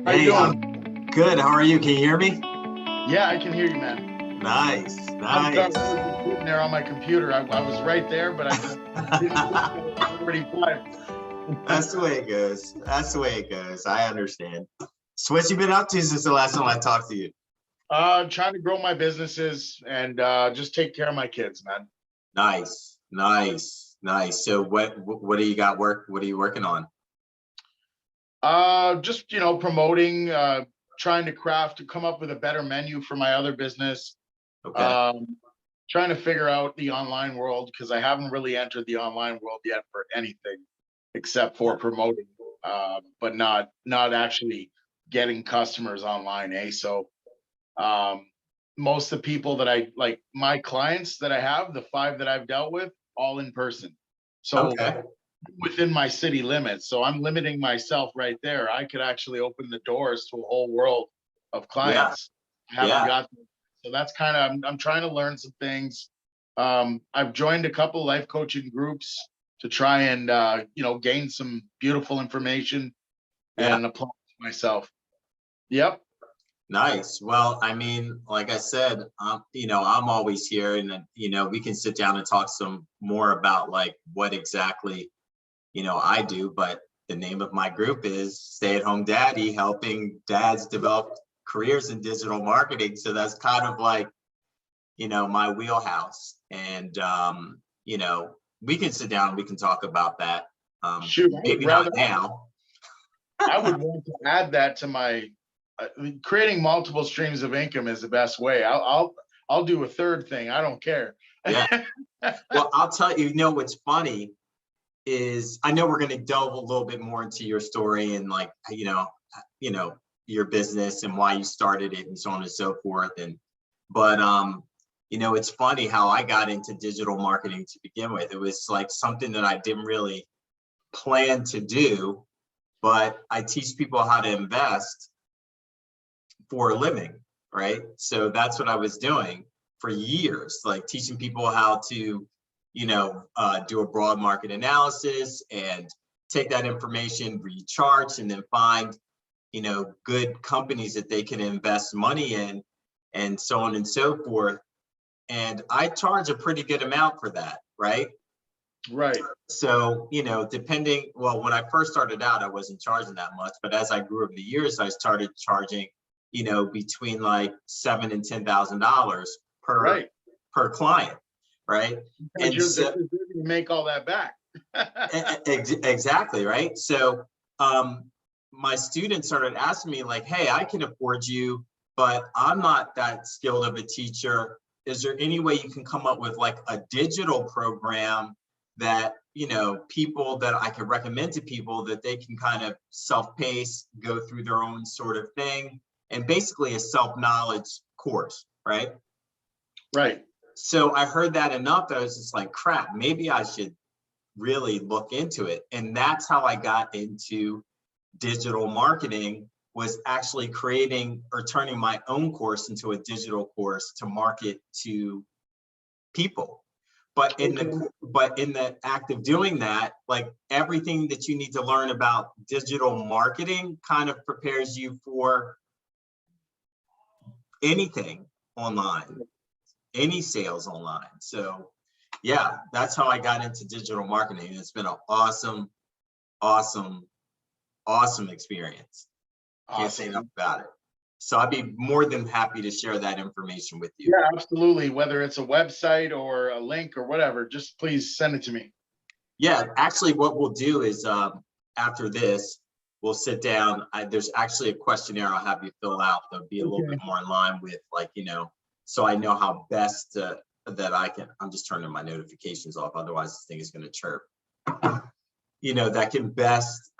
How you Hey, doing? good. How are you? Can you hear me? Yeah, I can hear you, man. Nice, I'm sorry, nice. I was just sitting there on my computer. I was right there, but I just didn't think that it was already That's the way it goes. That's the way it goes. I understand. So what you been up to since the last time I talked to you? Trying to grow my businesses and just take care of my kids, man. Nice, nice, nice. So what do you got what are you working on? Just promoting, trying to come up with a better menu for my other business. Okay. Um, Trying to figure out the online world because I haven't really entered the online world yet for anything except for promoting, but not actually getting customers online. So um, most of the people that I like, my clients that I have, the five that I've dealt with, all in person. So Okay. within my city limits. So I'm limiting myself right there. I could actually open the doors to a whole world of Yeah. clients. I haven't Yeah. got them. So that's kind of I'm trying to learn some things. I've joined a couple life coaching groups to try and gain some beautiful information Yeah. and apply it to myself. Yep. Nice. Well, I mean, like I said, I'm always here and then, we can sit down and talk some more about like what exactly I do, but the name of my group is Stay at Home Daddy, helping dads develop careers in digital marketing. So that's kind of like, my wheelhouse. And, we can sit down, we can talk about that. Shoot, Maybe not now. I would want to add that to my creating multiple streams of income is the best way. I'll do a third thing. I don't care. Yeah. Well, I'll tell you, what's funny is I know we're going to delve a little bit more into your story and like, your business and why you started it and so on and so forth. But it's funny how I got into digital marketing to begin with. It was like something that I didn't really plan to do, but I teach people how to invest for a living, right? So that's what I was doing for years, like teaching people how to, do a broad market analysis and take that information, read charts, and then find, good companies that they can invest money in and so on and so forth. And I charge a pretty good amount for that, right? Right. So, when I first started out, I wasn't charging that much, but as I grew over the years, I started charging, between like $7,000 and $10,000 Right. per client, right? And And you're so, to make all that back. exactly, right? So, my students started asking me like, hey, I can afford you, but I'm not that skilled of a teacher. Is there any way you can come up with like a digital program that, people that I could recommend to people that they can kind of self-pace, go through their own sort of thing, and basically a self-knowledge course, right? Right. So I heard that enough that I was just like, crap, maybe I should really look into it. And that's how I got into digital marketing, was actually creating or turning my own course into a digital course to market to people. But in the act of doing that, like everything that you need to learn about digital marketing kind of prepares you for anything online, any sales online. So yeah, that's how I got into digital marketing. It's been an awesome, awesome, awesome experience. Can't say enough about it. So I'd be more than happy to share that information with you. Yeah, absolutely. Whether it's a website or a link or whatever, just please send it to me. Yeah, actually what we'll do is after this, we'll sit down. There's actually a questionnaire I'll have you fill out that'll be a little bit more in line with like, so I know how best that I can, I'm just turning my notifications off. Otherwise this thing is going to chirp, that can best,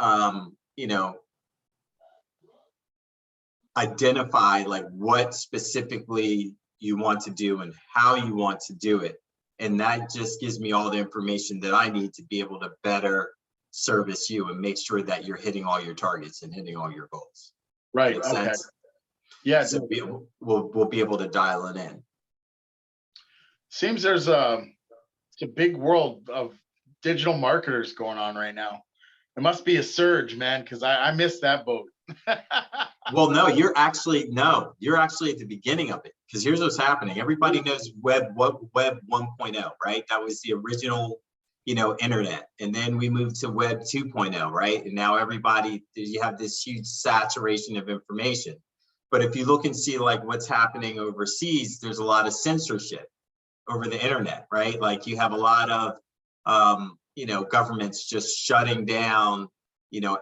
identify like what specifically you want to do and how you want to do it. And that just gives me all the information that I need to be able to better service you and make sure that you're hitting all your targets and hitting all your goals. Right. Makes Okay. sense? Yeah. So we'll be able to dial it in. Seems there's it's a big world of digital marketers going on right now. It must be a surge, man, because I missed that boat. Well, no, you're actually at the beginning of it, because here's what's happening. Everybody knows web 1.0, right? That was the original, internet. And then we moved to web 2.0, right? And now you have this huge saturation of information. But if you look and see like what's happening overseas, there's a lot of censorship over the internet, right? Like you have a lot of, governments just shutting down,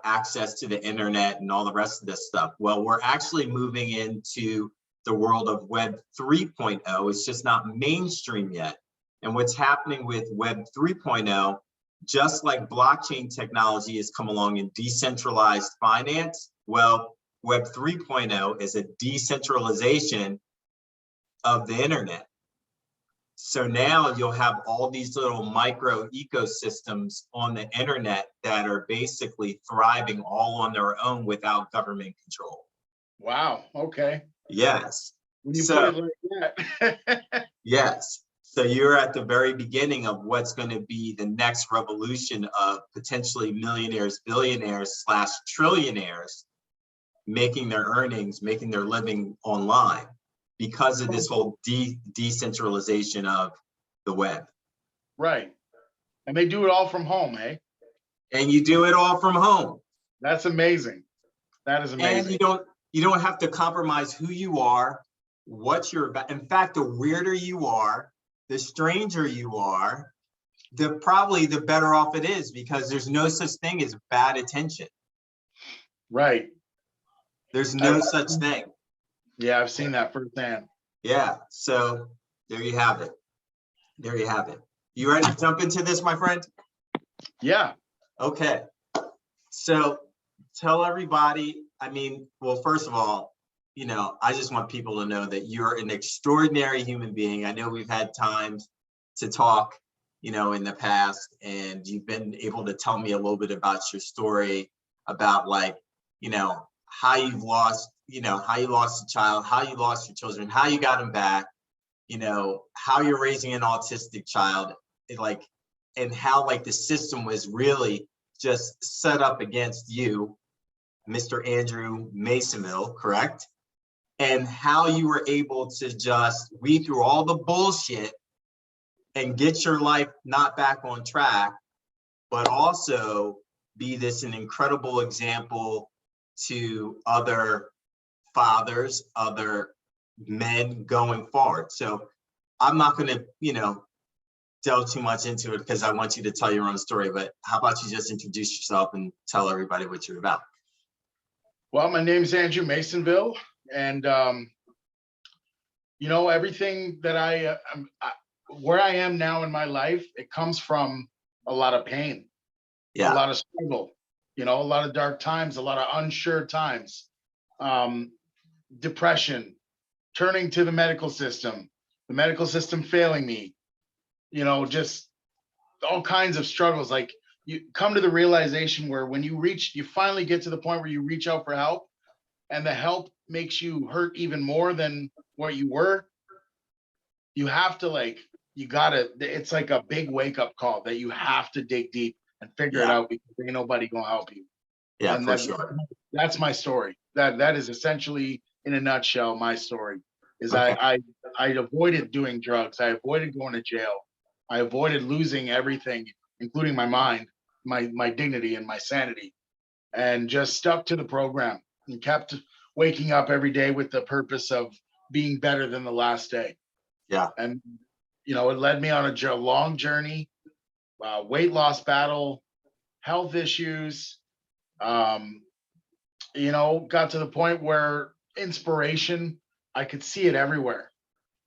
access to the internet and all the rest of this stuff. Well, we're actually moving into the world of web 3.0. It's just not mainstream yet. And what's happening with web 3.0, just like blockchain technology has come along in decentralized finance, well, web 3.0 is a decentralization of the internet. So now you'll have all these little micro ecosystems on the internet that are basically thriving all on their own without government control. Wow. Okay. Yes. When you put it like that. Yes. So you're at the very beginning of what's going to be the next revolution of potentially millionaires, billionaires / trillionaires making their earnings, making their living online, because of this whole decentralization of the web. Right. And they do it all from home, eh? And you do it all from home. That's amazing. That is amazing. And you don't have to compromise who you are, what you're about. In fact, the weirder you are, the stranger you are, probably the better off it is, because there's no such thing as bad attention. Right. There's no such thing. Yeah, I've seen that firsthand. Yeah, so there you have it. There you have it. You ready to jump into this, my friend? Yeah. Okay. So tell everybody, well, first of all, I just want people to know that you're an extraordinary human being. I know we've had times to talk, in the past, and you've been able to tell me a little bit about your story, about how you've lost, how you lost a child, how you lost your children, how you got them back, how you're raising an autistic child, and how the system was really just set up against you, Mr. Andrew Maisonville, correct? And how you were able to just weed through all the bullshit and get your life not back on track, but also be an incredible example to other fathers, other men going forward. So I'm not going to, delve too much into it, because I want you to tell your own story, but how about you just introduce yourself and tell everybody what you're about? Well, my name's Andrew Maisonville, and everything that where I am now in my life, it comes from a lot of pain, a lot of struggle, a lot of dark times, a lot of unsure times, depression, turning to the medical system failing me, just all kinds of struggles. Like, you come to the realization where when you finally get to the point where you reach out for help, and the help makes you hurt even more than what you were, you have to it's like a big wake up call that you have to dig deep and figure it out, because ain't nobody gonna help you. Yeah, and for sure. That's my story. That is essentially, in a nutshell, my story. Is Okay. I avoided doing drugs. I avoided going to jail. I avoided losing everything, including my mind, my dignity, and my sanity, and just stuck to the program and kept waking up every day with the purpose of being better than the last day. Yeah. And it led me on a long journey, weight loss battle, health issues. Got to the point where inspiration, I could see it everywhere.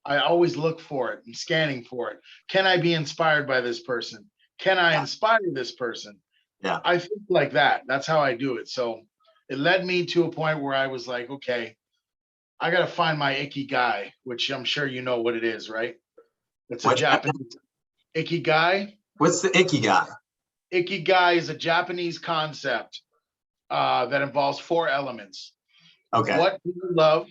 I always look for it and scanning for it. Can I be inspired by this person? Can I inspire this person? Yeah. I think like that. That's how I do it. So it led me to a point where I was like, okay, I got to find my ikigai, which I'm sure you know what it is, right? It's a Japanese ikigai. What's the ikigai? Ikigai is a Japanese concept that involves 4 elements. Okay. What do you love?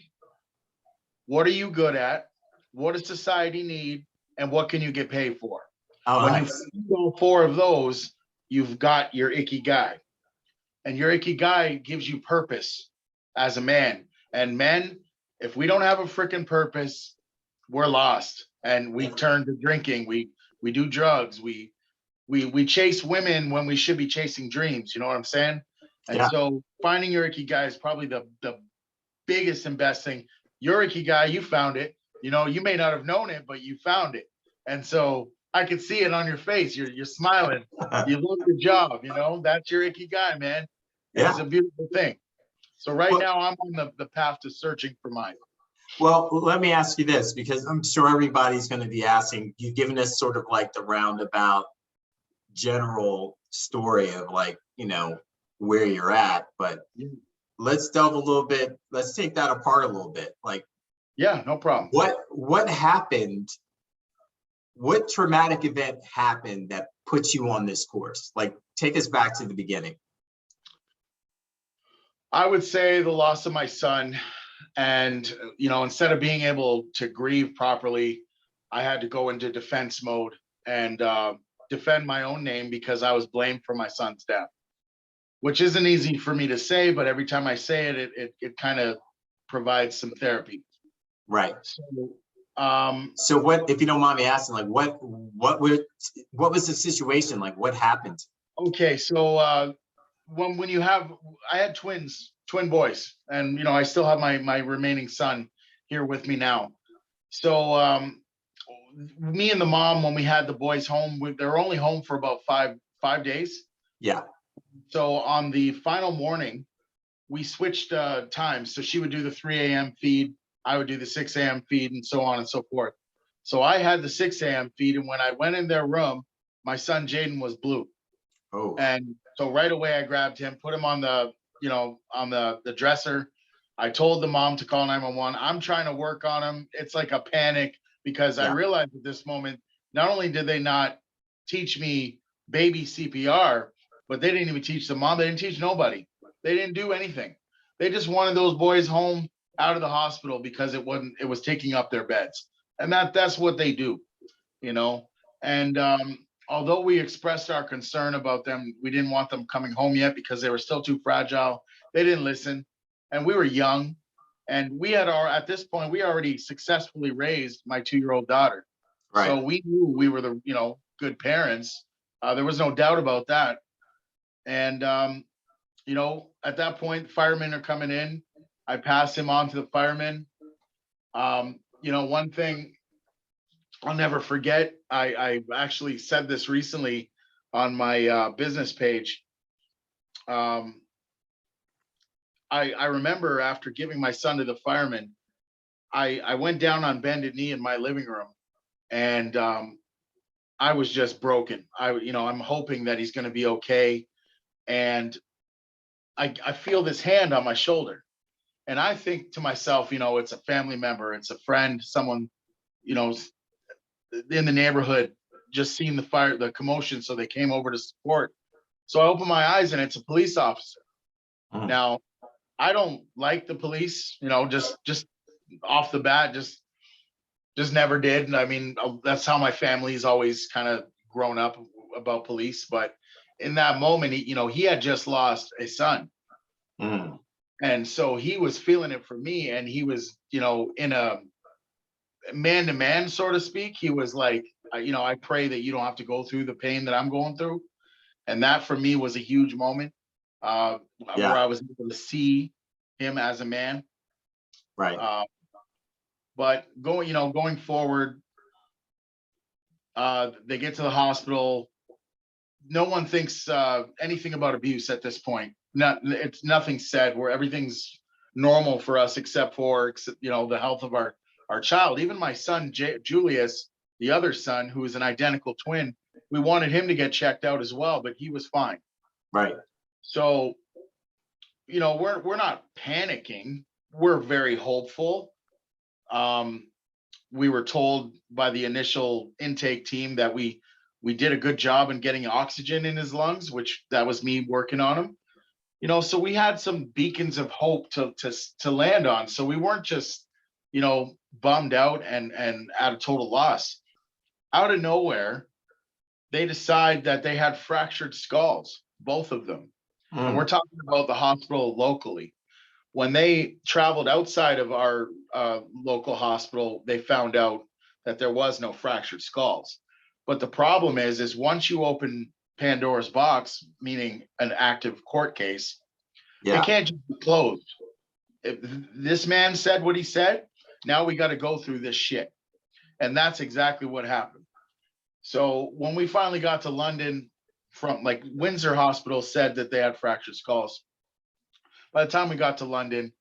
What are you good at? What does society need? And what can you get paid for? Oh, when nice. you find all 4 of those, you've got your ikigai. And your ikigai gives you purpose. as a man. And men, if we don't have a freaking purpose, we're lost. And we turn to drinking. We do drugs. We chase women when we should be chasing dreams. You know what I'm saying? And Yeah. so finding your ikigai is probably the biggest and best thing. Your ikigai, you found it. You know, you may not have known it, but you found it. And so I could see it on your face. You're smiling. You love your job. You know, that's your ikigai, man. And it's Yeah. a beautiful thing. So right Well, now I'm on the path to searching for mine. well, let me ask you this, because I'm sure everybody's going to be asking. You've given us sort of like the roundabout general story of like, you know, where you're at, but let's delve a little bit. Let's take that apart a little bit. Like, yeah, no problem. What happened? What traumatic event happened that put you on this course? Like, take us back to the beginning. I would say the loss of my son. And, you know, instead of being able to grieve properly, I had to go into defense mode and defend my own name because I was blamed for my son's death, which isn't easy for me to say, but every time I say it, it kind of provides some therapy. Right. So what, if you don't mind me asking, like what was the situation? Like what happened? Okay, so when you have, I had twin boys, and you know I still have my remaining son here with me now. So me and the mom, when we had the boys home, they were only home for about five days. Yeah. So on the final morning, we switched times. So she would do the 3 a.m. feed, I would do the 6 a.m. feed, and so on and so forth. So I had the 6 a.m. feed, and when I went in their room, my son Jaden was blue. Oh. And so right away I grabbed him, put him on the, you know, on the dresser. I told the mom to call 911. I'm trying to work on him. It's like a panic because I realized at this moment, not only did they not teach me baby CPR, but they didn't even teach the mom. They didn't teach nobody. They didn't do anything. They just wanted those boys home out of the hospital because it was taking up their beds. And that's what they do, you know. And although we expressed our concern about them, we didn't want them coming home yet because they were still too fragile. They didn't listen. And we were young. And we had at this point, we already successfully raised my 2-year-old daughter. Right. So we knew we were the, you know, good parents. There was no doubt about that. And, you know, at that point, firemen are coming in. I pass him on to the firemen. You know, one thing I'll never forget, I actually said this recently on my business page. I remember after giving my son to the firemen, I went down on bended knee in my living room, and I was just broken. You know, I'm hoping that he's going to be okay, and I feel this hand on my shoulder, and I think to myself, you know, it's a family member, it's a friend, someone, you know, in the neighborhood, just seen the commotion, so they came over to support. So I open my eyes, and it's a police officer. Now, I don't like the police, you know, just off the bat, just never did. And I mean, that's how my family's always kind of grown up about police. But in that moment, you know, he had just lost a son. And so he was feeling it for me, and he was, you know, in a man to man, so to speak. He was like, you know, I pray that you don't have to go through the pain that I'm going through. And that for me was a huge moment where I was able to see him as a man. Right. But going forward, they get to the hospital. No one thinks anything about abuse at this point. It's nothing said, where everything's normal for us except for, you know, the health of our child. Even my son Julius, the other son, who is an identical twin, we wanted him to get checked out as well, but he was fine. Right. So, you know, we're not panicking. We're very hopeful. We were told by the initial intake team that we did a good job in getting oxygen in his lungs, which that was me working on him. You know, so we had some beacons of hope to land on. So we weren't just, you know, bummed out and at a total loss. Out of nowhere, they decide that they had fractured skulls, both of them. And we're talking about the hospital locally. When they traveled outside of our local hospital, they found out that there was no fractured skulls. But the problem is once you open Pandora's box, meaning an active court case, it can't just be closed. If this man said what he said, now we got to go through this shit. And that's exactly what happened. So when we finally got to London, from like Windsor Hospital said that they had fractured skulls. By the time we got to London,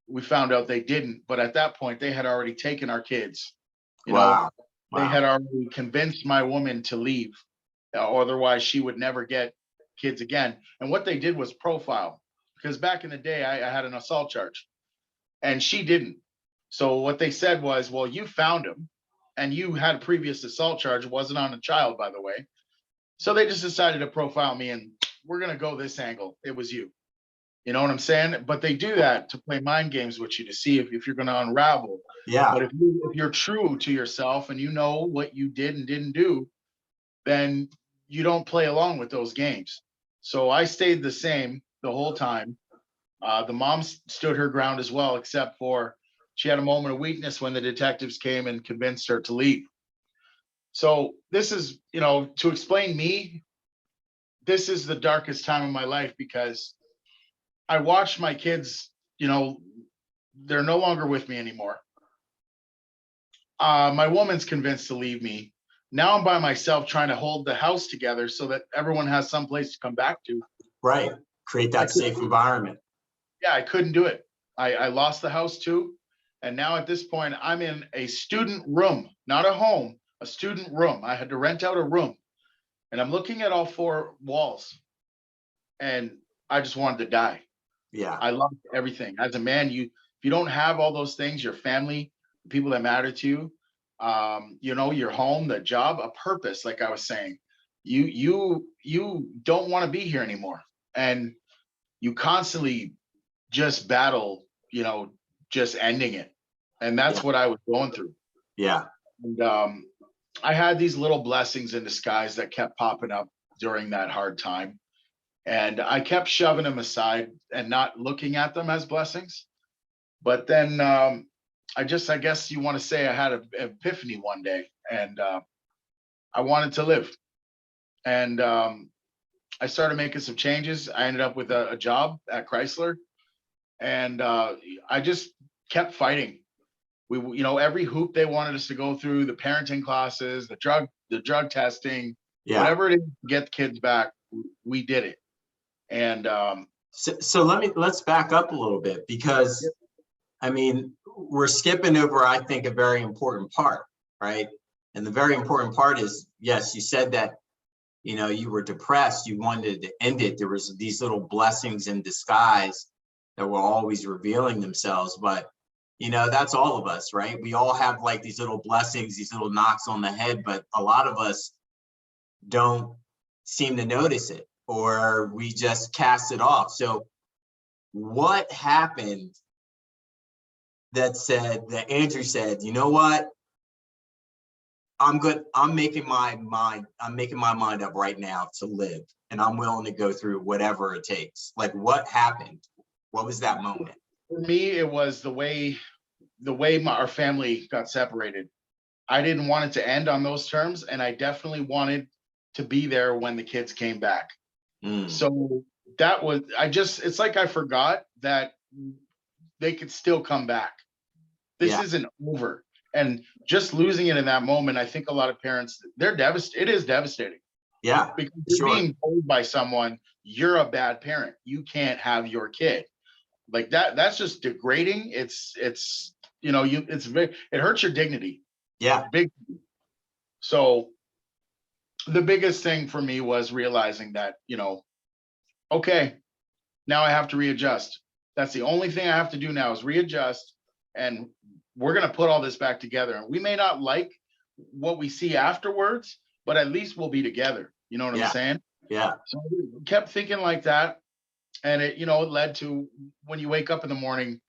we found out they didn't. But at that point, they had already taken our kids. You know, they had already convinced my woman to leave. Otherwise, she would never get kids again. And what they did was profile. Because back in the day, I had an assault charge and she didn't. So what they said was, well, you found him and you had a previous assault charge. It wasn't on a child, by the way. So they just decided to profile me and we're going to go this angle. It was you. You know what I'm saying? But they do that to play mind games with you to see if you're going to unravel. Yeah. But if you're true to yourself and you know what you did and didn't do, then you don't play along with those games. So I stayed the same the whole time. The mom stood her ground as well, except for she had a moment of weakness when the detectives came and convinced her to leave. So this is, you know, to explain me, this is the darkest time of my life because I watched my kids, you know, they're no longer with me anymore. My woman's convinced to leave me. Now I'm by myself trying to hold the house together so that everyone has some place to come back to. Right. Create that safe environment. Yeah, I couldn't do it. I lost the house too. And now at this point, I'm in a student room, not a home, a student room. I had to rent out a room. And I'm looking at all four walls. And I just wanted to die. Yeah. I love everything. As a man, if you don't have all those things, your family, the people that matter to you, you know, your home, the job, a purpose, like I was saying, you don't want to be here anymore. And you constantly just battle, you know, just ending it. And that's what I was going through. Yeah. And I had these little blessings in disguise that kept popping up during that hard time. And I kept shoving them aside and not looking at them as blessings. But then I guess you want to say I had an epiphany one day and I wanted to live. And I started making some changes. I ended up with a job at Chrysler. And I just kept fighting. You know, every hoop they wanted us to go through, the parenting classes, the drug testing, whatever it is to get the kids back, we did it. And so let's back up a little bit because I mean, we're skipping over, I think, a very important part, right? And the very important part is, yes, you said that, you know, you were depressed, you wanted to end it. There was these little blessings in disguise that were always revealing themselves. But, you know, that's all of us, right? We all have like these little blessings, these little knocks on the head, but a lot of us don't seem to notice it, or we just cast it off. So what happened that Andrew said, you know what? I'm making my mind up right now to live, and I'm willing to go through whatever it takes. Like, what happened? What was that moment? For me, it was the way our family got separated. I didn't want it to end on those terms, and I definitely wanted to be there when the kids came back. So that was, it's like I forgot that they could still come back. This isn't over. And just losing it in that moment, I think a lot of parents, they're devastated. It is devastating. Yeah. Because you're being told by someone, you're a bad parent. You can't have your kid. Like that's just degrading. It's you know, it hurts your dignity. Yeah. Big. So the biggest thing for me was realizing that, you know, okay, now I have to readjust. That's the only thing I have to do now is readjust, and we're going to put all this back together. And we may not like what we see afterwards, but at least we'll be together. You know what I'm saying? Yeah. So I kept thinking like that. And it, you know, it led to when you wake up in the morning,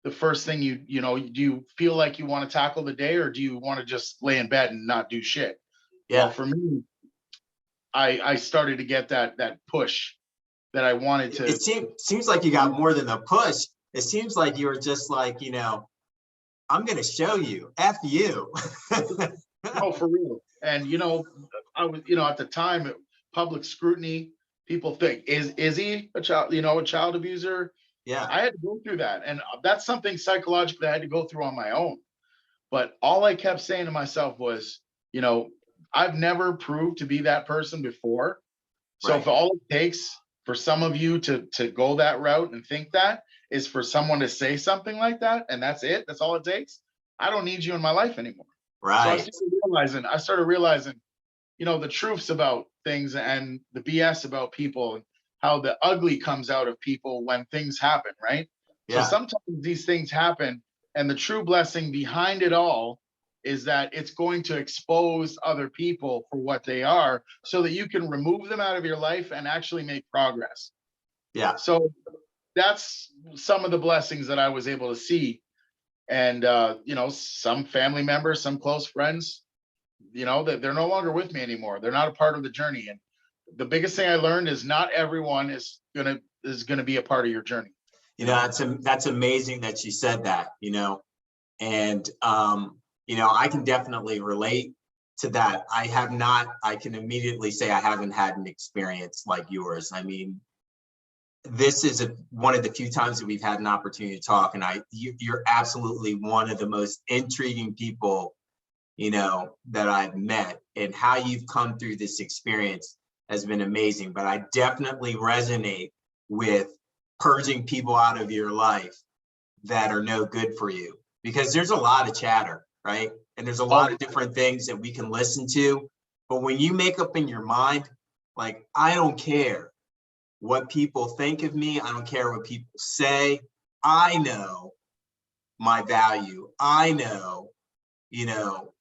the first thing you know, do you feel like you want to tackle the day, or do you want to just lay in bed and not do shit? Yeah. Well, for me, I started to get that push that I wanted to. It seems like you got more than a push. It seems like you were just like, I'm going to show you, F you. No, for real. And I was, at the time, public scrutiny, people think, is he a child, a child abuser? Yeah, I had to go through that. And that's something psychologically I had to go through on my own. But all I kept saying to myself was, I've never proved to be that person before. So right. if all it takes for some of you to go that route and think that is for someone to say something like that, and that's it, that's all it takes, I don't need you in my life anymore. So Right. I started realizing, the truths about things and the BS about people and how the ugly comes out of people when things happen, right? So Yeah. sometimes these things happen, and the true blessing behind it all is that it's going to expose other people for what they are so that you can remove them out of your life and actually make progress. Yeah. So that's some of the blessings that I was able to see. And some family members, some close friends, that they're no longer with me anymore. They're not a part of the journey. And the biggest thing I learned is not everyone is gonna be a part of your journey. That's amazing that you said that, and I can definitely relate to that. I can immediately say I haven't had an experience like yours. I mean, this is one of the few times that we've had an opportunity to talk, and you're absolutely one of the most intriguing people, that I've met, and how you've come through this experience has been amazing. But I definitely resonate with purging people out of your life that are no good for you, because there's a lot of chatter, right? And there's a lot of different things that we can listen to. But when you make up in your mind, like, I don't care what people think of me, I don't care what people say, I know my value, I know,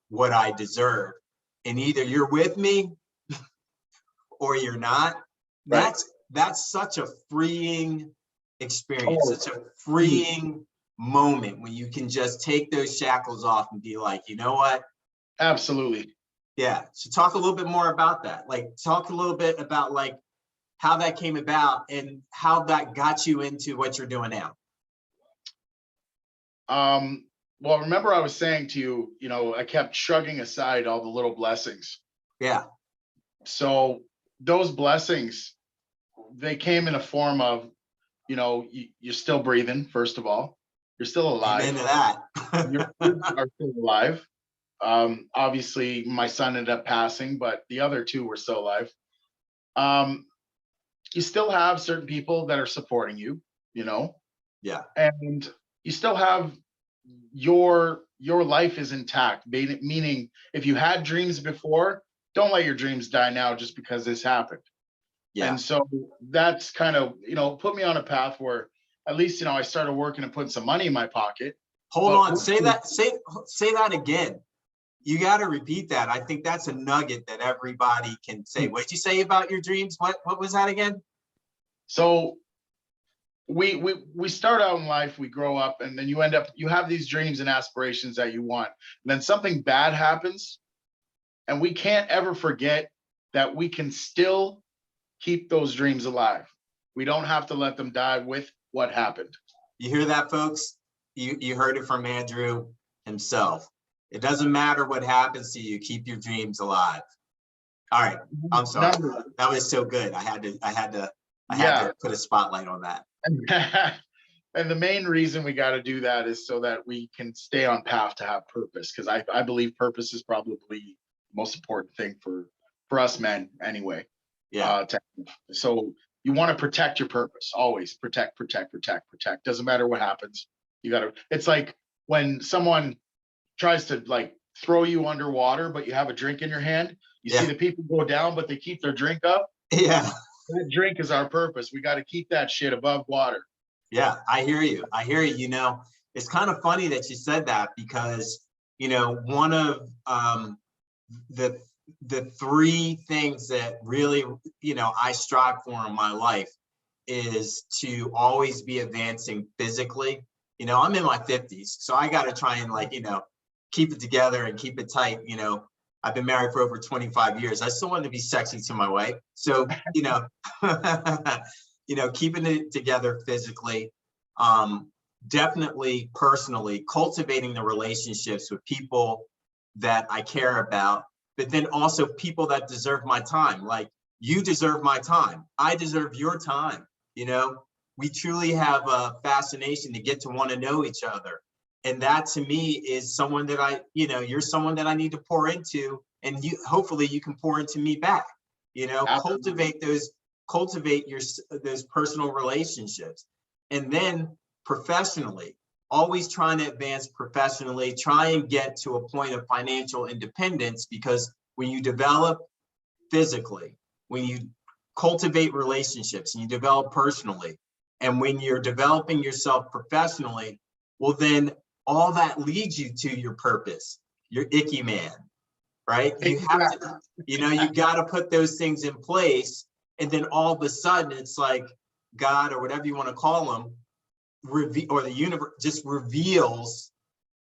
what I deserve. And either you're with me or you're not. Right. That's such a freeing experience, such a freeing moment when you can just take those shackles off and be like, you know what? Absolutely. Yeah. So talk a little bit more about that. Like, talk a little bit about like how that came about and how that got you into what you're doing now. Well, remember I was saying to you, I kept shrugging aside all the little blessings. Yeah. So those blessings, they came in a form of, you're still breathing, first of all. You're still alive. Amen to that. Your kids are still alive. Obviously, my son ended up passing, but the other two were still alive. You still have certain people that are supporting you, Yeah. and you still have your life is intact. Meaning, if you had dreams before, don't let your dreams die now just because this happened. Yeah. And so that's kind of, put me on a path where at least, I started working and putting some money in my pocket. Hold on, say that again. You got to repeat that. I think that's a nugget that everybody can say. What did you say about your dreams? What was that again? So we start out in life, we grow up, and then you have these dreams and aspirations that you want. And then something bad happens, and we can't ever forget that we can still keep those dreams alive. We don't have to let them die with what happened. You hear that, folks? You heard it from Andrew himself. It doesn't matter what happens to you, keep your dreams alive. All right, I'm sorry. That was so good. I had to put a spotlight on that. And the main reason we got to do that is so that we can stay on path to have purpose, because I believe purpose is probably the most important thing for us men anyway. Yeah. So you want to protect your purpose, always protect. Doesn't matter what happens. It's like when someone tries to like throw you underwater, but you have a drink in your hand, you see the people go down, but they keep their drink up. Yeah. That drink is our purpose. We got to keep that shit above water. Yeah, I hear you. It's kind of funny that you said that, because, one of the three things that really, I strive for in my life is to always be advancing physically. I'm in my 50s, so I got to try and keep it together and keep it tight. I've been married for over 25 years. I still want to be sexy to my wife. So, keeping it together physically. definitely personally cultivating the relationships with people that I care about, but then also people that deserve my time. Like, you deserve my time. I deserve your time. You know, we truly have a fascination to get to want to know each other. And that to me is someone that you're someone that I need to pour into, and hopefully you can pour into me back. You know, Absolutely. cultivate those personal relationships. And then professionally, always trying to advance professionally, try and get to a point of financial independence, because when you develop physically, when you cultivate relationships and you develop personally, and when you're developing yourself professionally, well, then all that leads you to your purpose, your icky man, right? You have to, you got to put those things in place. And then all of a sudden it's like God, or whatever you want to call them, or the universe just reveals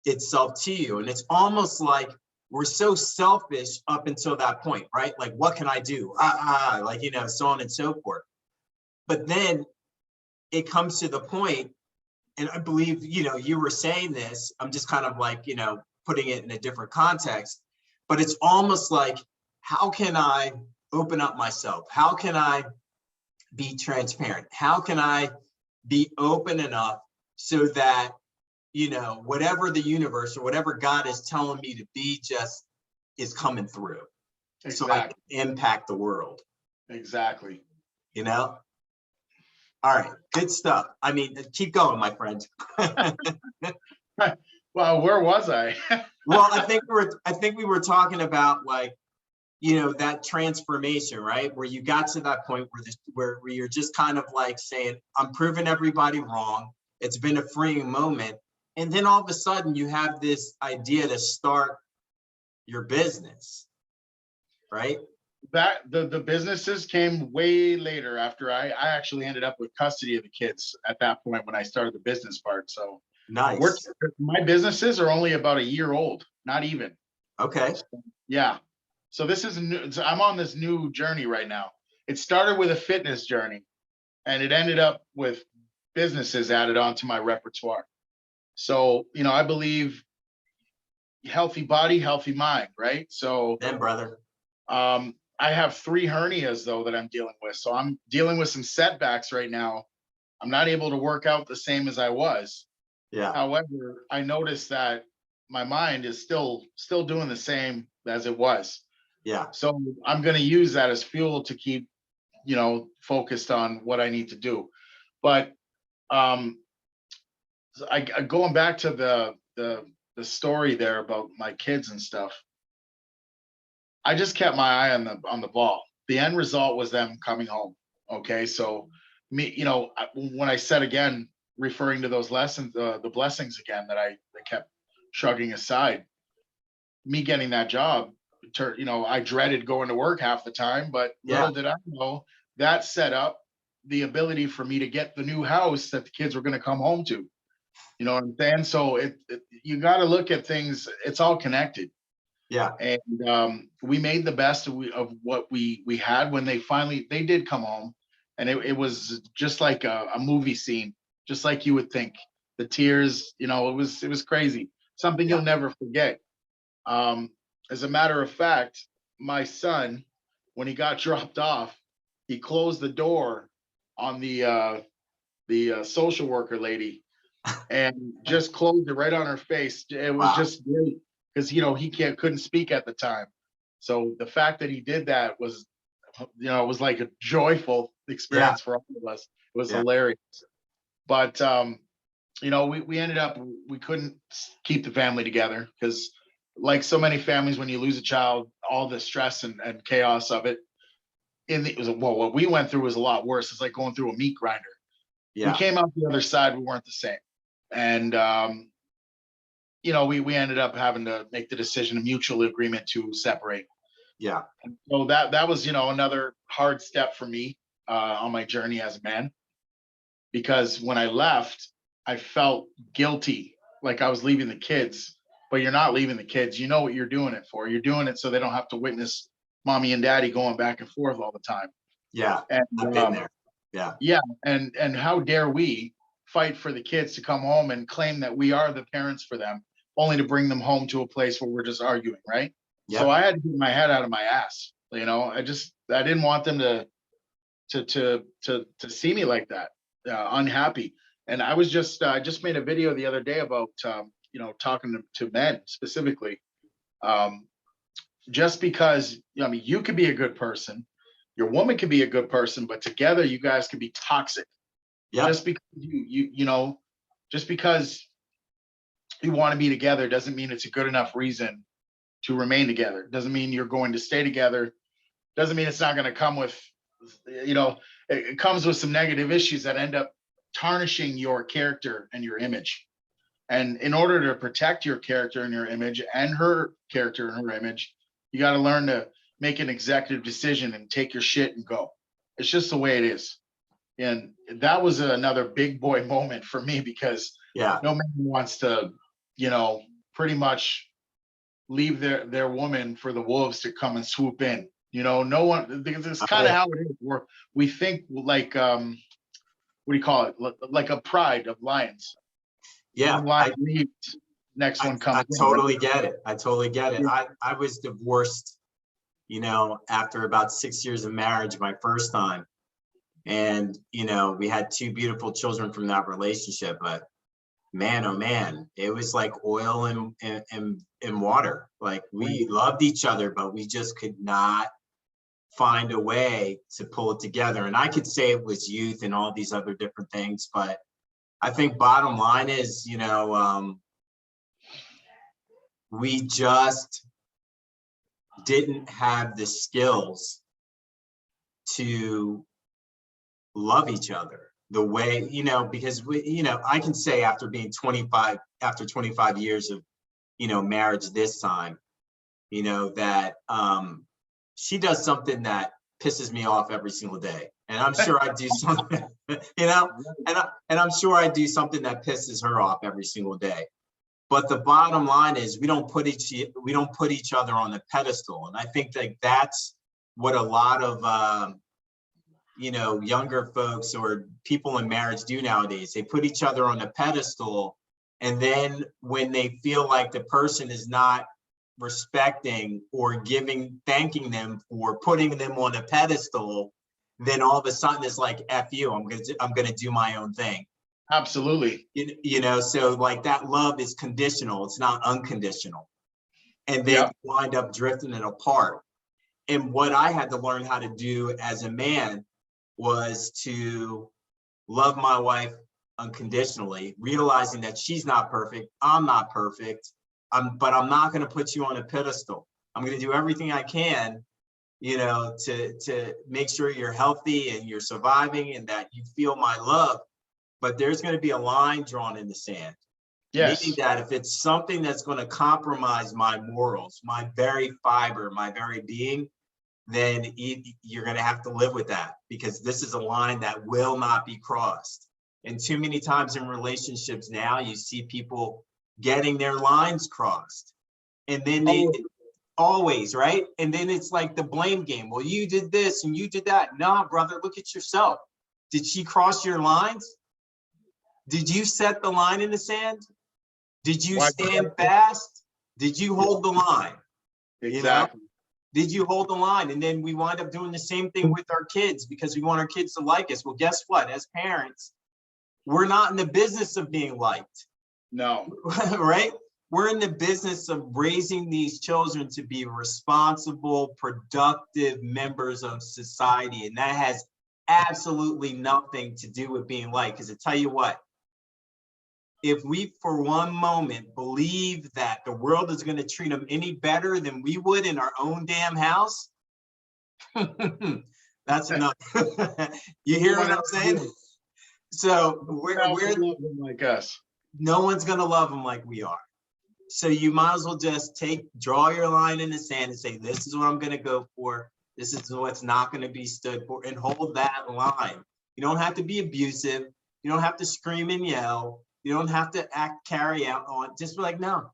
itself to you. And it's almost like we're so selfish up until that point, right? Like, what can I do? Like, so on and so forth. But then it comes to the point, and I believe, you were saying this, I'm just kind of like, putting it in a different context, but it's almost like, how can I open up myself? How can I be transparent? How can I be open enough so that, whatever the universe or whatever God is telling me to be just is coming through. Exactly. So I can impact the world. Exactly. All right, good stuff. I mean, keep going, my friend. Well, where was I? Well, I think we were talking about, like, that transformation, right? Where you got to that point where you're just kind of like saying, I'm proving everybody wrong. It's been a freeing moment. And then all of a sudden you have this idea to start your business, right? That the businesses came way later, after I actually ended up with custody of the kids at that point when I started the business part. So nice. My businesses are only about a year old, not even. Okay. So, yeah. So this is new. So I'm on this new journey right now. It started with a fitness journey, and it ended up with businesses added onto my repertoire. So, I believe healthy body, healthy mind, right? So then, brother, I have 3 hernias though that I'm dealing with. So I'm dealing with some setbacks right now. I'm not able to work out the same as I was. Yeah. However, I noticed that my mind is still doing the same as it was. Yeah. So I'm going to use that as fuel to keep, focused on what I need to do. But I going back to the story there about my kids and stuff. I just kept my eye on the ball. The end result was them coming home. Okay, so me, when I said again, referring to those lessons, the blessings again that I kept shrugging aside, me getting that job, I dreaded going to work half the time, but little did I know that set up the ability for me to get the new house that the kids were going to come home to. You know what I'm saying? So you got to look at things. It's all connected. Yeah. And we made the best of what we had when they did come home, and it was just like a movie scene, just like you would think. The tears, it was crazy. Something you'll never forget. As a matter of fact, my son, when he got dropped off, he closed the door on the social worker lady and just closed it right on her face. It was just great because he couldn't speak at the time. So the fact that he did that was, it was like a joyful experience for all of us. It was hilarious. But we ended up, we couldn't keep the family together because, like so many families, when you lose a child, all the stress and chaos of it. What we went through was a lot worse. It's like going through a meat grinder. We came out the other side, we weren't the same. And we ended up having to make the decision, a mutual agreement to separate. Yeah. And so that was, another hard step for me on my journey as a man, because when I left, I felt guilty, like I was leaving the kids. But you're not leaving the kids. You know what you're doing it for. You're doing it so they don't have to witness mommy and daddy going back and forth all the time. Yeah. And I've been there. Yeah. Yeah. And how dare we fight for the kids to come home and claim that we are the parents for them, only to bring them home to a place where we're just arguing, right? Yeah. So I had to get my head out of my ass. You know, I didn't want them to see me like that, unhappy. And I was I just made a video the other day about you know, talking to men specifically. Just because, I mean, you could be a good person, your woman could be a good person, but together you guys could be toxic. Yeah. Just because you know, just because you want to be together doesn't mean it's a good enough reason to remain together. Doesn't mean you're going to stay together. Doesn't mean it's not going to come with, you know, it comes with some negative issues that end up tarnishing your character and your image. And in order to protect your character and your image and her character and her image, you got to learn to make an executive decision and take your shit and go. It's just the way it is. And that was another big boy moment for me, because Yeah. no man wants to, you know, pretty much leave their woman for the wolves to come and swoop in. You know, no one, because it's kind of how it is. We think like, what do you call it? Like a pride of lions. Yeah. One lion leaves, next one comes. I totally get it. I totally get it. I was divorced, you know, after about 6 years of marriage, my first time. And, you know, we had 2 beautiful children from that relationship, but man, oh man, it was like oil and water. Like we loved each other, but we just could not find a way to pull it together. And I could say it was youth and all these other different things, but I think bottom line is, you know, we just didn't have the skills to love each other the way, you know, because we, you know, I can say after 25 years of, you know, marriage this time, you know, that she does something that pisses me off every single day. And I'm sure I do something, you know, and I'm sure I do something that pisses her off every single day. But the bottom line is we don't put each other on the pedestal. And I think that that's what a lot of you know, younger folks or people in marriage do nowadays. They put each other on a pedestal, and then when they feel like the person is not respecting or thanking them for putting them on a pedestal, then all of a sudden it's like, F you, I'm gonna do my own thing. Absolutely. You know, so like that love is conditional, it's not unconditional. And then you wind up drifting it apart. And what I had to learn how to do as a man was to love my wife unconditionally, realizing that she's not perfect, I'm not perfect, but I'm not gonna put you on a pedestal. I'm gonna do everything I can, you know, to make sure you're healthy and you're surviving and that you feel my love. But there's gonna be a line drawn in the sand. Yes. Meaning that if it's something that's gonna compromise my morals, my very fiber, my very being, then you're going to have to live with that, because this is a line that will not be crossed. And too many times in relationships now, you see people getting their lines crossed. And then they always, right? And then it's like the blame game. Well, you did this and you did that. Nah, brother, look at yourself. Did she cross your lines? Did you set the line in the sand? Did you stand fast? Did you hold the line? Exactly. You know? Did you hold the line? And then we wind up doing the same thing with our kids because we want our kids to like us. Well, guess what? As parents, we're not in the business of being liked. No. Right? We're in the business of raising these children to be responsible, productive members of society. And that has absolutely nothing to do with being liked. Because I tell you what, if we for one moment believe that the world is going to treat them any better than we would in our own damn house, that's enough. You hear what I'm saying? So we're like us. No one's going to love them like we are. So you might as well just draw your line in the sand and say, this is what I'm going to go for. This is what's not going to be stood for, and hold that line. You don't have to be abusive. You don't have to scream and yell. You don't have to carry out on, just be like, no,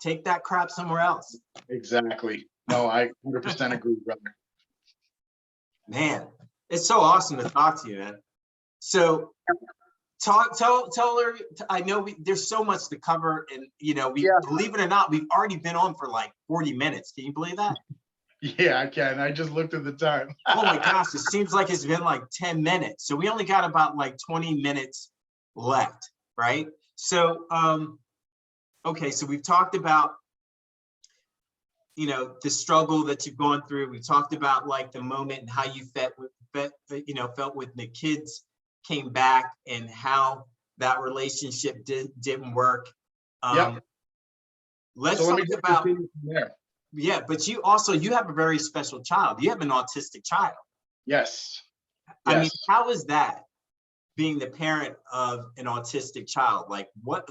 take that crap somewhere else. Exactly. No, I 100% agree, brother. Man, it's so awesome to talk to you, man. So Tell her. I know there's so much to cover, and believe it or not, we've already been on for like 40 minutes. Can you believe that? Yeah, I can. I just looked at the time. Oh my gosh, it seems like it's been like 10 minutes. So we only got about like 20 minutes left, right? So, okay, so we've talked about, the struggle that you've gone through. We talked about like the moment and how you felt when the kids came back and how that relationship didn't work. Yep. Let's So let talk me just about, continue from there. yeah, but you have a very special child. You have an autistic child. Yes. I mean, Yes. how is that being the parent of an autistic child? Like what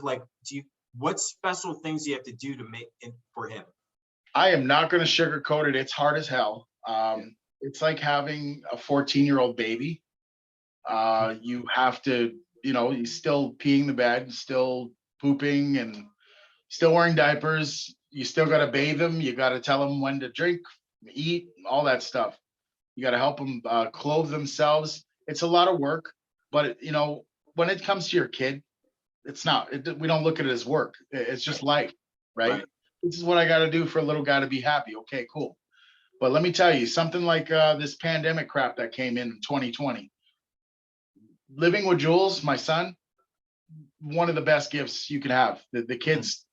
special things do you have to do to make it for him? I am not going to sugarcoat it. It's hard as hell. It's like having a 14-year-old baby. You have to, he's still peeing the bed, still pooping, and still wearing diapers. You still got to bathe him. You got to tell him when to drink, eat, all that stuff. You got to help them clothe themselves. It's a lot of work, but when it comes to your kid, it's not. We don't look at it as work. It's just life, right? This is what I got to do for a little guy to be happy. Okay, cool. But let me tell you, something like this pandemic crap that came in 2020, living with Jules, my son, one of the best gifts you can have. The kid's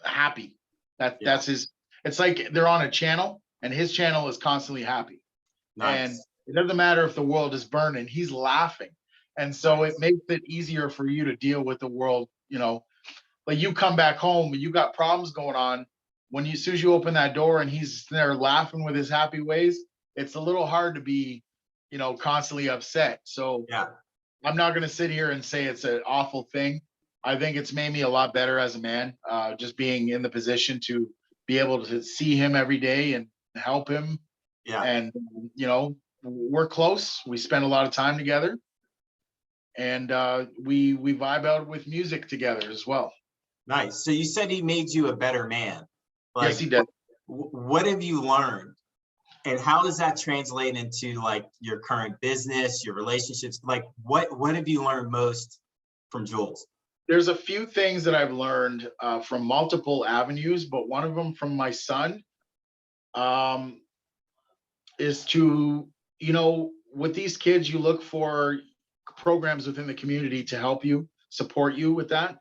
happy. That's his. It's like they're on a channel, and his channel is constantly happy. Nice. And it doesn't matter if the world is burning, he's laughing. And so it makes it easier for you to deal with the world, like you come back home, you got problems going on. As soon as you open that door and he's there laughing with his happy ways, it's a little hard to be, constantly upset. So I'm not going to sit here and say it's an awful thing. I think it's made me a lot better as a man, just being in the position to be able to see him every day and help him. Yeah. And, we're close. We spend a lot of time together, and we vibe out with music together as well. Nice. So you said he made you a better man. Like, yes, he did. What have you learned? And how does that translate into like your current business, your relationships? Like what have you learned most from Jules? There's a few things that I've learned from multiple avenues, but one of them from my son is to, with these kids, you look for programs within the community to help you, support you with that.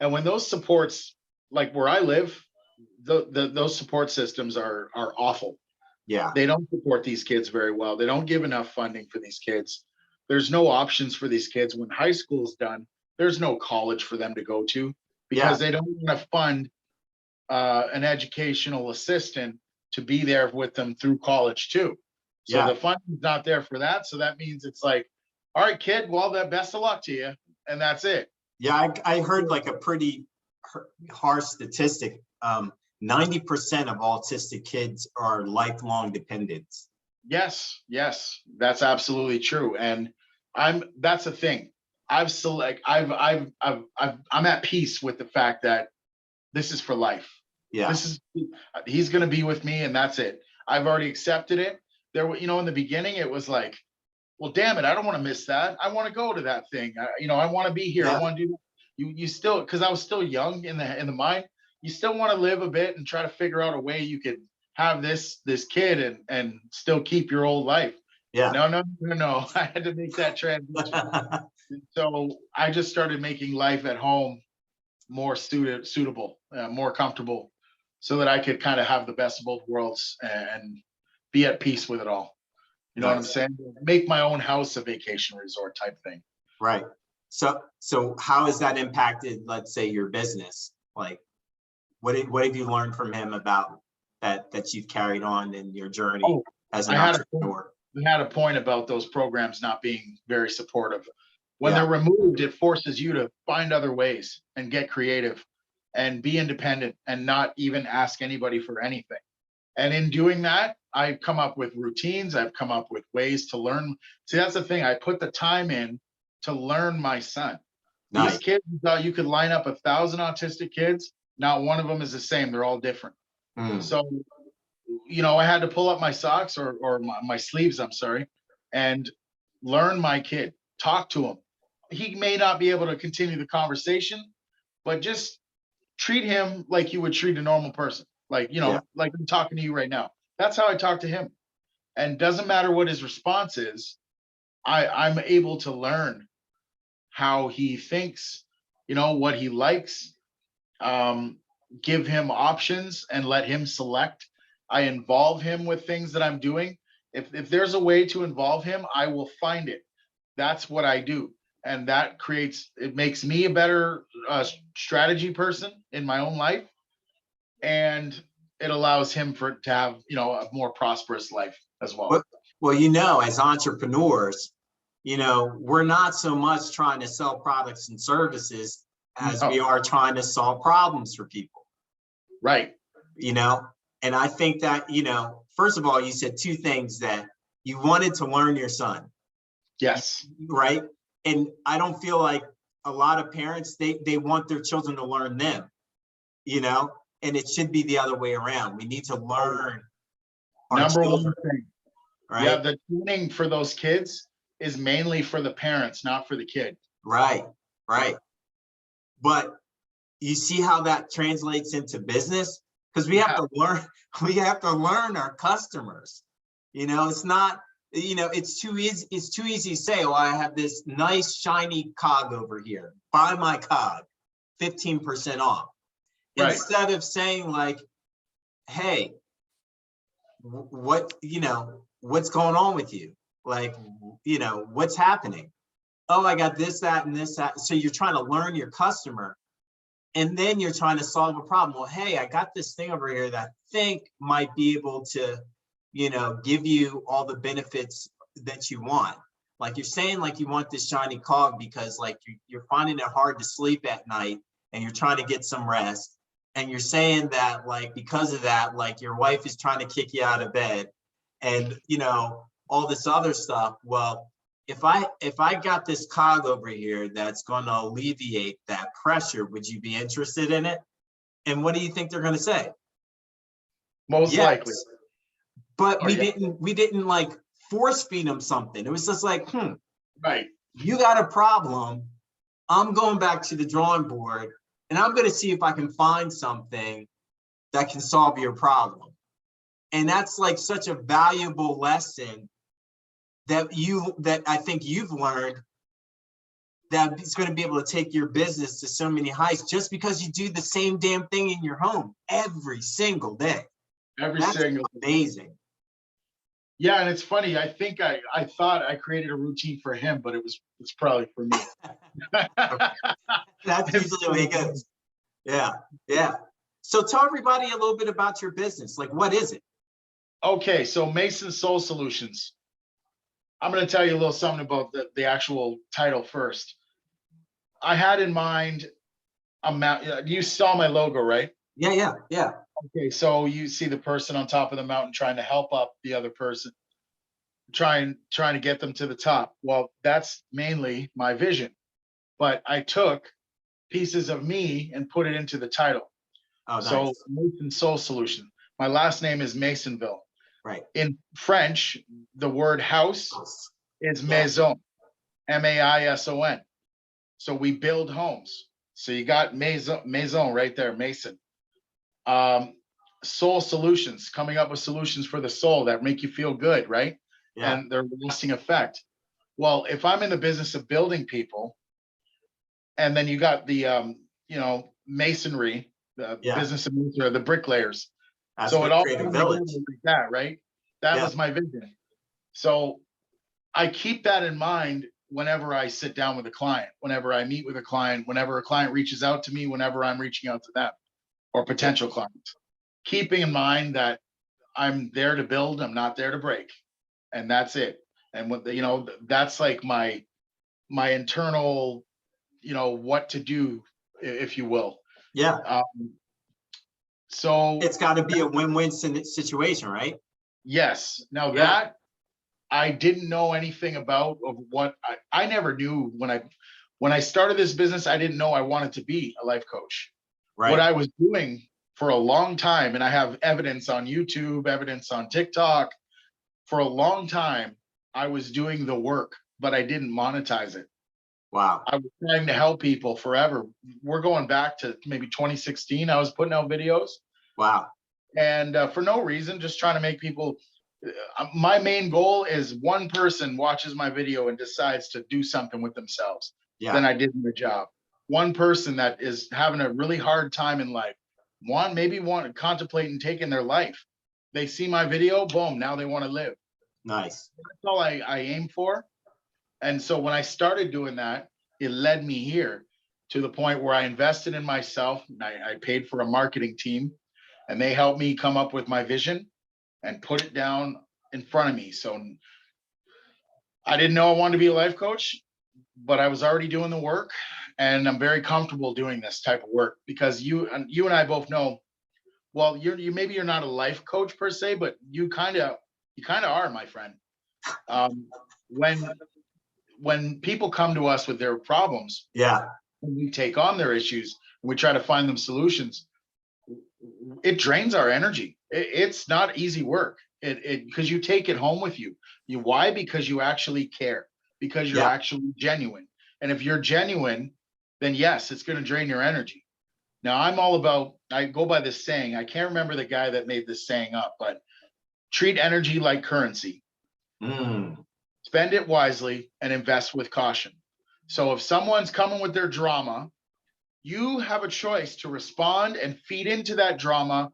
And when those supports, like where I live, those support systems are awful. Yeah. They don't support these kids very well. They don't give enough funding for these kids. There's no options for these kids. When high school's done, there's no college for them to go to because they don't want to fund an educational assistant to be there with them through college too. So the funding's not there for that. So that means it's like, all right, kid, well, the best of luck to you. And that's it. Yeah, I heard like a pretty harsh statistic. 90% of autistic kids are lifelong dependents. Yes, that's absolutely true. And that's the thing. I'm at peace with the fact that this is for life. Yeah. He's going to be with me and that's it. I've already accepted it. There, in the beginning, it was like, well, damn it, I don't want to miss that. I want to go to that thing. I want to be here. I want to do. You still, because I was still young in the mind. You still want to live a bit and try to figure out a way you could have this kid and still keep your old life. Yeah. No. I had to make that transition. So I just started making life at home more suitable, more comfortable, so that I could kind of have the best of both worlds and be at peace with it all. You know what I'm saying? Make my own house a vacation resort type thing. Right. So how has that impacted, let's say, your business? Like, what have you learned from him about that you've carried on in your journey as an entrepreneur? I had a point about those programs not being very supportive. When they're removed, it forces you to find other ways and get creative and be independent and not even ask anybody for anything. And in doing that, I've come up with routines. I've come up with ways to learn. See, that's the thing. I put the time in to learn my son. Nice. These kids, you could line up 1,000 autistic kids. Not one of them is the same. They're all different. So, I had to pull up my socks or my sleeves, I'm sorry, and learn my kid, talk to him, he may not be able to continue the conversation, but just treat him like you would treat a normal person. Like, Yeah. like I'm talking to you right now. That's how I talk to him. And doesn't matter what his response is, I'm able to learn how he thinks, what he likes, give him options and let him select. I involve him with things that I'm doing. If there's a way to involve him, I will find it. That's what I do. And it makes me a better strategy person in my own life. And it allows him to have, a more prosperous life as well. Well, as entrepreneurs, we're not so much trying to sell products and services as we are trying to solve problems for people. Right. And I think that, first of all, you said two things: that you wanted to learn your son. Yes. Right. And I don't feel like a lot of parents, they want their children to learn them, and it should be the other way around. We need to learn our Number children, one thing. right? Yeah, the tuning for those kids is mainly for the parents, not for the kid. Right. But you see how that translates into business? Because we have to learn our customers. It's not, it's too easy to say, oh, I have this nice shiny cog over here. Buy my cog, 15% off. Right. Instead of saying like, hey, what's going on with you? Like, what's happening? Oh, I got this, that, and this, that. So you're trying to learn your customer, and then you're trying to solve a problem. Well, hey, I got this thing over here that I think might be able to, give you all the benefits that you want. Like you're saying, like you want this shiny cog because like you're finding it hard to sleep at night and you're trying to get some rest. And you're saying that like, because of that, like your wife is trying to kick you out of bed and, all this other stuff. Well, if I got this cog over here that's going to alleviate that pressure, would you be interested in it? And what do you think they're going to say? Most likely. But we didn't like force feed them something. It was just like, right. You got a problem. I'm going back to the drawing board and I'm going to see if I can find something that can solve your problem. And that's like such a valuable lesson that I think you've learned, that it's going to be able to take your business to so many heights just because you do the same damn thing in your home every single day. That's amazing. Yeah, and it's funny. I think I thought I created a routine for him, but it's probably for me. That's usually the way it goes. Yeah. So tell everybody a little bit about your business. Like, what is it? Okay, so Mason Soul Solutions. I'm going to tell you a little something about the actual title first. I had in mind you saw my logo, right? Yeah. Okay, so you see the person on top of the mountain trying to help up the other person, trying to get them to the top. Well, that's mainly my vision. But I took pieces of me and put it into the title. Oh, nice. So Mason Soul Solution. My last name is Maisonville. Right. In French, the word house is maison, Maison. So we build homes. So you got maison right there, Mason. Soul Solutions, coming up with solutions for the soul that make you feel good, right? Yeah. And they're lasting effect. Well, if I'm in the business of building people, and then you got the masonry, the business of masonry, the bricklayers. That's so it all create a village like that, right? That was my vision. So I keep that in mind whenever I sit down with a client, whenever I meet with a client, whenever a client reaches out to me, whenever I'm reaching out to them or potential clients, keeping in mind that I'm there to build, I'm not there to break. And that's it. And what that's like my internal, what to do, if you will. Yeah. So it's got to be a win-win situation, right? Yes. Now that I didn't know anything about of what I never knew when I started this business, I didn't know I wanted to be a life coach. Right. What I was doing for a long time, and I have evidence on YouTube, evidence on TikTok, for a long time, I was doing the work, but I didn't monetize it. Wow. I was trying to help people forever. We're going back to maybe 2016. I was putting out videos, Wow. and for no reason, just trying to make people. My main goal is one person watches my video and decides to do something with themselves. Yeah. Then I did my job. One person that is having a really hard time in life, maybe contemplating taking their life. They see my video, boom, now they want to live. Nice. That's all I aim for. And so when I started doing that, it led me here to the point where I invested in myself. I paid for a marketing team, and they helped me come up with my vision and put it down in front of me. So I didn't know I wanted to be a life coach, but I was already doing the work, and I'm very comfortable doing this type of work because you and I both know. Well, maybe you're not a life coach per se, but you kind of are, my friend. Um, when people come to us with their problems, Yeah. when we take on their issues and we try to find them solutions, it drains our energy. It's not easy work. It because you take it home with you. Why? Because you actually care, because you're Yeah. actually genuine. And if you're genuine, then yes, it's going to drain your energy. Now I'm all about, I go by this saying, I can't remember the guy that made this saying up, but treat energy like currency. Mm. Spend it wisely and invest with caution. So if someone's coming with their drama, you have a choice to respond and feed into that drama,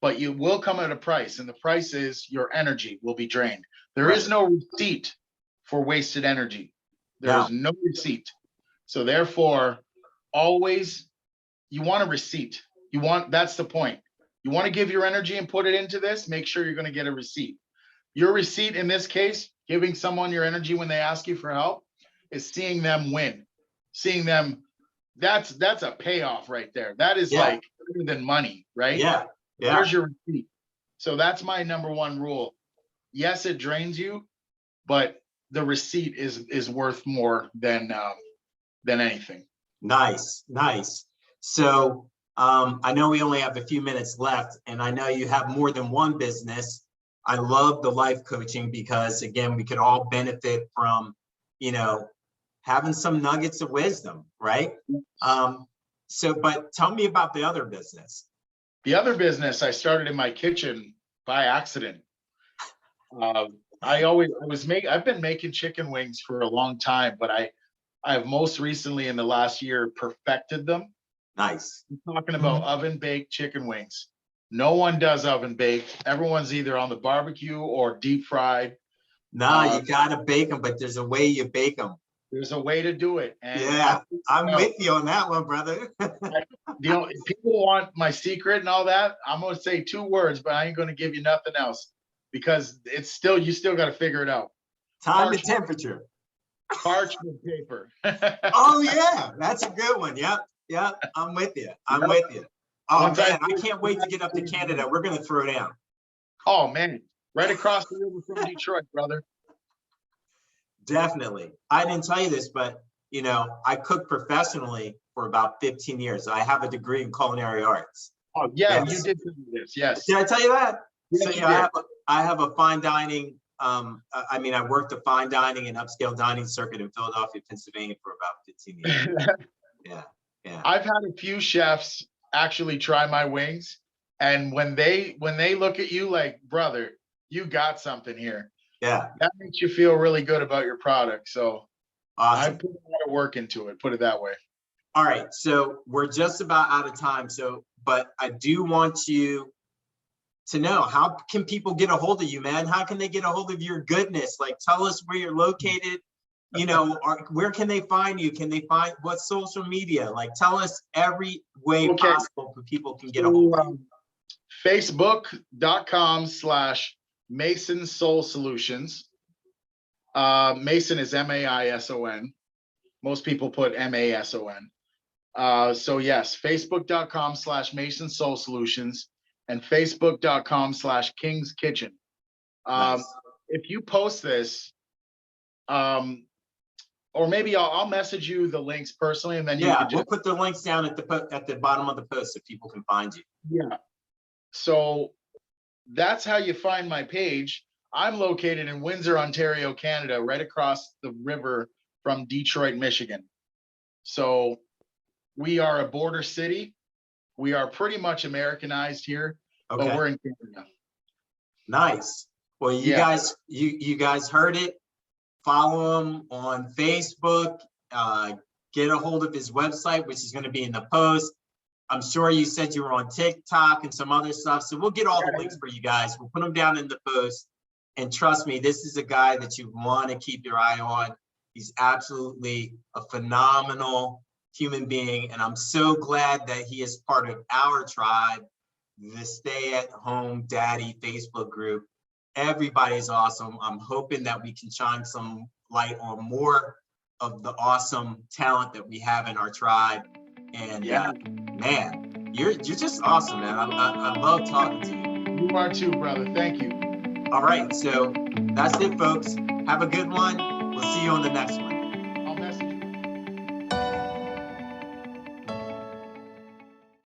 but you will come at a price. And the price is your energy will be drained. There is Right. no receipt for wasted energy. There No. is no receipt. So therefore, always you want a receipt. That's the point. You want to give your energy and put it into this, make sure you're going to get a receipt. Your receipt in this case, giving someone your energy when they ask you for help, is seeing them win. Seeing them, that's a payoff right there. That is Yeah. like better than money, right? Yeah. Yeah. There's your receipt. So that's my number one rule. Yes, it drains you, but the receipt is worth more than anything. Nice. Nice. So I know we only have a few minutes left, and I know you have more than one business. I love the life coaching because, again, we could all benefit from, having some nuggets of wisdom, right? But tell me about the other business. The other business I started in my kitchen by accident. I've been making chicken wings for a long time, but I've most recently in the last year perfected them. Nice. I'm talking about oven baked chicken wings. No one does oven baked. Everyone's either on the barbecue or deep fried. No, you gotta bake them, but there's a way you bake them. There's a way to do it. And yeah, I'm with you on that one, brother. If people want my secret and all that, I'm gonna say 2 words, but I ain't gonna give you nothing else because you still got to figure it out. Time and temperature. Parchment paper. Oh yeah, that's a good one. Yep, I'm with you. I'm with you. Oh man, I can't wait to get up to Canada. We're gonna throw down. Oh man, right across the river from Detroit, brother. Definitely. I didn't tell you this, but I cooked professionally for about 15 years. I have a degree in culinary arts. Oh yeah, you did do this. Yes. Did I tell you that? Yes, So I have a fine dining. I worked a fine dining and upscale dining circuit in Philadelphia, Pennsylvania for about 15 years. Yeah. I've had a few chefs actually try my wings, and when they look at you like, brother, you got something here. Yeah. That makes you feel really good about your product. So awesome. I put a lot of work into it, put it that way. All right. So we're just about out of time. But I do want you to know, how can people get a hold of you, man? How can they get a hold of your goodness? Like, tell us where you're located, where can they find you? Can they find what social media? Like, tell us every way possible for people can get a hold of you. Facebook.com/Maison Soul Solutions. Mason is Maison. Most people put Mason. So yes, Facebook.com/Mason Soul Solutions and Facebook.com/King's Kitchen. Nice. If you post this, or maybe I'll message you the links personally, and then we'll put the links down at the bottom of the post so people can find you. Yeah. So that's how you find my page. I'm located in Windsor, Ontario, Canada, right across the river from Detroit, Michigan. So we are a border city. We are pretty much Americanized here, but Okay. we're in Canada. Nice. Well, you Yeah. guys, you guys heard it. Follow him on Facebook. Get a hold of his website, which is going to be in the post. I'm sure you said you were on TikTok and some other stuff. So we'll get all the links for you guys. We'll put them down in the post. And trust me, this is a guy that you want to keep your eye on. He's absolutely a phenomenal human being. And I'm so glad that he is part of our tribe, the Stay at Home Daddy Facebook group. Everybody's awesome. I'm hoping that we can shine some light on more of the awesome talent that we have in our tribe. And Yeah. man, you're just awesome, man. I love talking to you. You are too, brother. Thank you. All right, so that's it, folks. Have a good one. We'll see you on the next one.